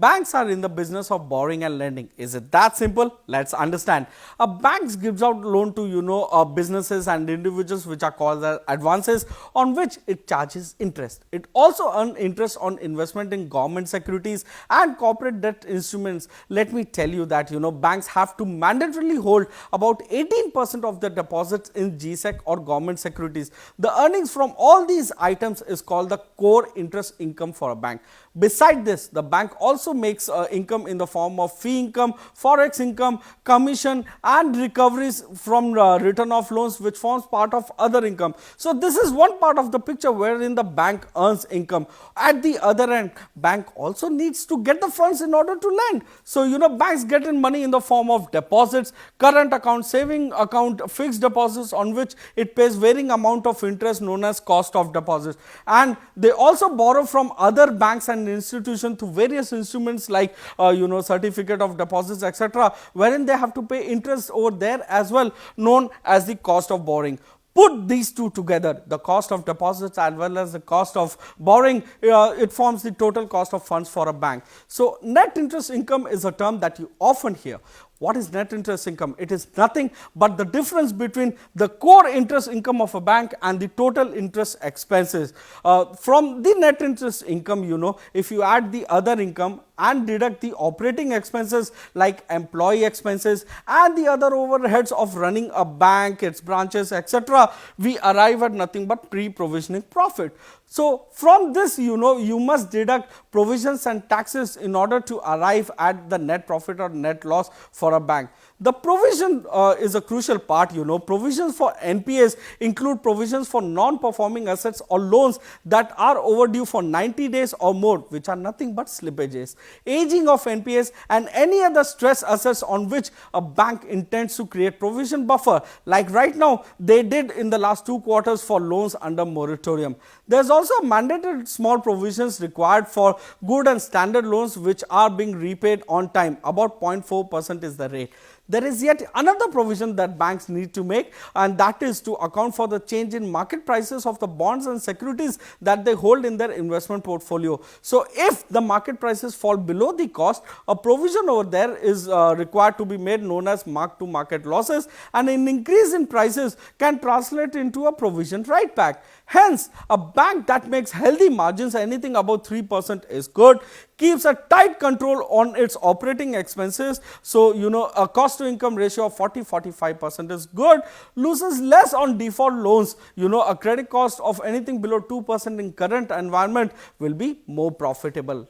Banks are in the business of borrowing and lending. Is it that simple? Let's understand. A bank gives out loan to businesses and individuals, which are called as advances, on which it charges interest. It also earns interest on investment in government securities and corporate debt instruments. Let me tell you that banks have to mandatorily hold about 18% of their deposits in GSEC or government securities. The earnings from all these items is called the core interest income for a bank. Beside this, the bank also makes income in the form of fee income, forex income, commission and recoveries from return of loans, which forms part of other income. So this is one part of the picture wherein the bank earns income. At the other end, bank also needs to get the funds in order to lend. So banks get in money in the form of deposits, current account, saving account, fixed deposits, on which it pays varying amount of interest known as cost of deposits. And they also borrow from other banks and institutions through various instruments like certificate of deposits, etc., wherein they have to pay interest over there as well, known as the cost of borrowing. Put these two together, the cost of deposits as well as the cost of borrowing, it forms the total cost of funds for a bank. So net interest income is a term that you often hear. What is net interest income? It is nothing but the difference between the core interest income of a bank and the total interest expenses. From the net interest income, if you add the other income and deduct the operating expenses like employee expenses and the other overheads of running a bank, its branches, etc., we arrive at nothing but pre-provisioning profit. So from this, you must deduct provisions and taxes in order to arrive at the net profit or net loss for a bank. The provision is a crucial part. Provisions for NPAs include provisions for non-performing assets or loans that are overdue for 90 days or more, which are nothing but slippages, aging of NPAs and any other stress assets on which a bank intends to create provision buffer, like right now they did in the last 2 quarters for loans under moratorium. There is also mandated small provisions required for good and standard loans which are being repaid on time. About 0.4% is the rate. There is yet another provision that banks need to make, and that is to account for the change in market prices of the bonds and securities that they hold in their investment portfolio. So if the market prices fall below the cost, a provision over there is required to be made, known as mark to market losses, and an increase in prices can translate into a provision write back. Hence, a bank that makes healthy margins, anything above 3% is good, keeps a tight control on its operating expenses. So, a cost to income ratio of 40-45% is good, loses less on default loans. A credit cost of anything below 2% in current environment will be more profitable.